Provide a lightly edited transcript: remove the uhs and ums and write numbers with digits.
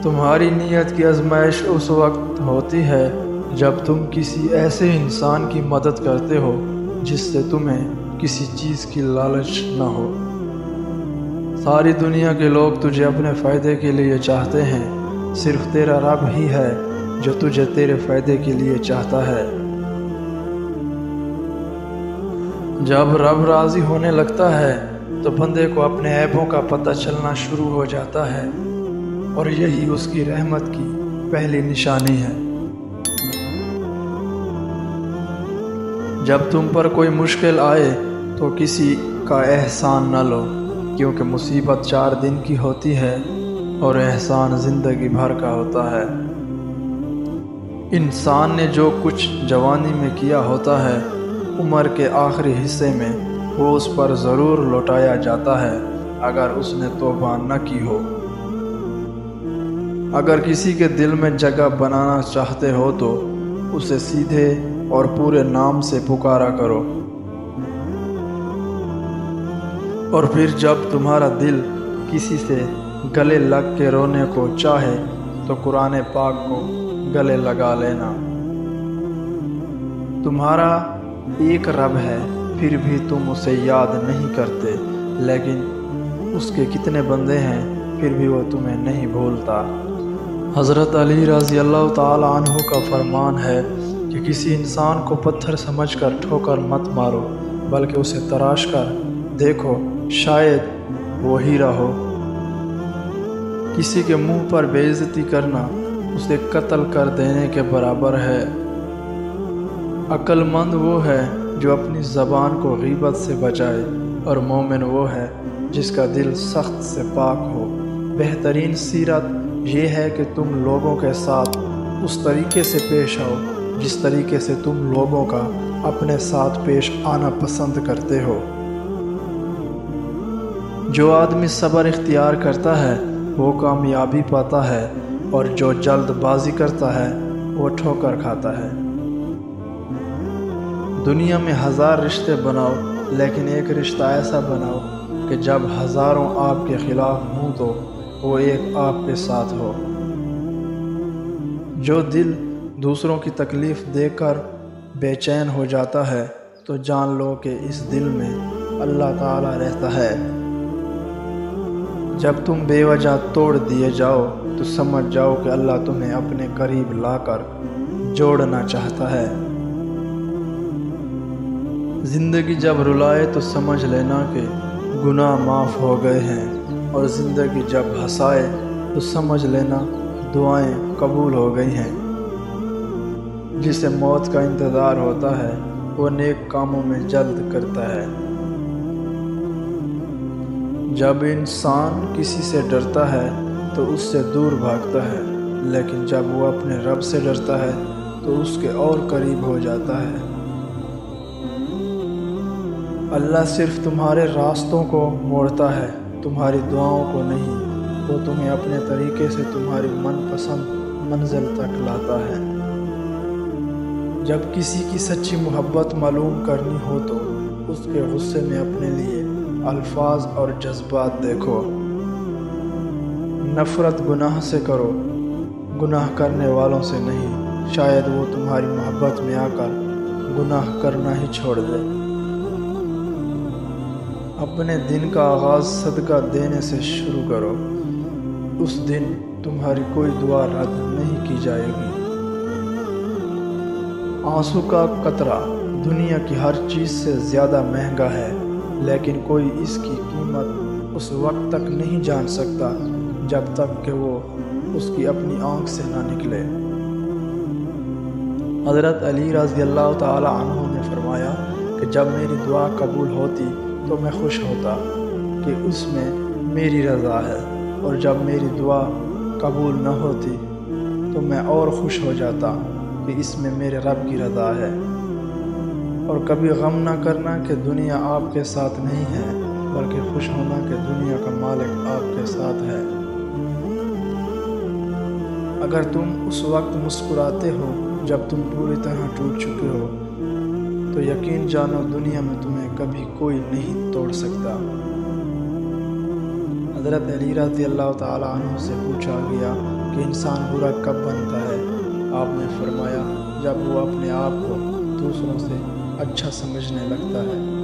تمہاری نیت کی آزمائش اس وقت ہوتی ہے جب تم کسی ایسے انسان کی مدد کرتے ہو جس سے تمہیں کسی چیز کی لالچ نہ ہو۔ ساری دنیا کے لوگ تجھے اپنے فائدے کے لیے چاہتے ہیں، صرف تیرا رب ہی ہے جو تجھے تیرے فائدے کے لیے چاہتا ہے۔ جب رب راضی ہونے لگتا ہے تو بندے کو اپنے عیبوں کا پتہ چلنا شروع ہو جاتا ہے، اور یہی اس کی رحمت کی پہلی نشانی ہے۔ جب تم پر کوئی مشکل آئے تو کسی کا احسان نہ لو، کیونکہ مصیبت 4 دن کی ہوتی ہے اور احسان زندگی بھر کا ہوتا ہے۔ انسان نے جو کچھ جوانی میں کیا ہوتا ہے، عمر کے آخری حصے میں وہ اس پر ضرور لوٹایا جاتا ہے اگر اس نے توبہ نہ کی ہو۔ اگر کسی کے دل میں جگہ بنانا چاہتے ہو تو اسے سیدھے اور پورے نام سے پکارا کرو، اور پھر جب تمہارا دل کسی سے گلے لگ کے رونے کو چاہے تو قرآن پاک کو گلے لگا لینا۔ تمہارا ایک رب ہے، پھر بھی تم اسے یاد نہیں کرتے، لیکن اس کے کتنے بندے ہیں پھر بھی وہ تمہیں نہیں بھولتا۔ حضرت علی رضی اللہ تعالی عنہ کا فرمان ہے کہ کسی انسان کو پتھر سمجھ کر ٹھوکر مت مارو، بلکہ اسے تراش کر دیکھو، شاید وہ ہیرا ہو۔ کسی کے منہ پر بے عزتی کرنا اسے قتل کر دینے کے برابر ہے۔ عقل مند وہ ہے جو اپنی زبان کو غیبت سے بچائے، اور مومن وہ ہے جس کا دل سخت سے پاک ہو۔ بہترین سیرت یہ ہے کہ تم لوگوں کے ساتھ اس طریقے سے پیش آؤ جس طریقے سے تم لوگوں کا اپنے ساتھ پیش آنا پسند کرتے ہو۔ جو آدمی صبر اختیار کرتا ہے وہ کامیابی پاتا ہے، اور جو جلد بازی کرتا ہے وہ ٹھوکر کھاتا ہے۔ دنیا میں 1000 رشتے بناؤ، لیکن ایک رشتہ ایسا بناؤ کہ جب ہزاروں آپ کے خلاف ہوں تو وہ ایک آپ کے ساتھ ہو۔ جو دل دوسروں کی تکلیف دے کر بے چین ہو جاتا ہے تو جان لو کہ اس دل میں اللہ تعالی رہتا ہے۔ جب تم بے وجہ توڑ دیے جاؤ تو سمجھ جاؤ کہ اللہ تمہیں اپنے قریب لا کر جوڑنا چاہتا ہے۔ زندگی جب رلائے تو سمجھ لینا کہ گناہ معاف ہو گئے ہیں، اور زندگی جب ہنسائے تو سمجھ لینا دعائیں قبول ہو گئی ہیں۔ جسے موت کا انتظار ہوتا ہے وہ نیک کاموں میں جلد کرتا ہے۔ جب انسان کسی سے ڈرتا ہے تو اس سے دور بھاگتا ہے، لیکن جب وہ اپنے رب سے ڈرتا ہے تو اس کے اور قریب ہو جاتا ہے۔ اللہ صرف تمہارے راستوں کو موڑتا ہے، تمہاری دعاؤں کو نہیں۔ وہ تمہیں اپنے طریقے سے تمہاری من پسند منزل تک لاتا ہے۔ جب کسی کی سچی محبت معلوم کرنی ہو تو اس کے غصے میں اپنے لیے الفاظ اور جذبات دیکھو۔ نفرت گناہ سے کرو، گناہ کرنے والوں سے نہیں، شاید وہ تمہاری محبت میں آ کر گناہ کرنا ہی چھوڑ دے۔ اپنے دن کا آغاز صدقہ دینے سے شروع کرو، اس دن تمہاری کوئی دعا رد نہیں کی جائے گی۔ آنسو کا قطرہ دنیا کی ہر چیز سے زیادہ مہنگا ہے، لیکن کوئی اس کی قیمت اس وقت تک نہیں جان سکتا جب تک کہ وہ اس کی اپنی آنکھ سے نہ نکلے۔ حضرت علی رضی اللہ تعالی عنہ نے فرمایا کہ جب میری دعا قبول ہوتی تو میں خوش ہوتا کہ اس میں میری رضا ہے، اور جب میری دعا قبول نہ ہوتی تو میں اور خوش ہو جاتا کہ اس میں میرے رب کی رضا ہے۔ اور کبھی غم نہ کرنا کہ دنیا آپ کے ساتھ نہیں ہے، بلکہ خوش ہونا کہ دنیا کا مالک آپ کے ساتھ ہے۔ اگر تم اس وقت مسکراتے ہو جب تم پوری طرح ٹوٹ چکے ہو تو یقین جانو دنیا میں تمہیں کبھی کوئی نہیں توڑ سکتا۔ حضرت علی رضی اللہ تعالیٰ عنہ سے پوچھا گیا کہ انسان برا کب بنتا ہے؟ آپ نے فرمایا جب وہ اپنے آپ کو دوسروں سے اچھا سمجھنے لگتا ہے۔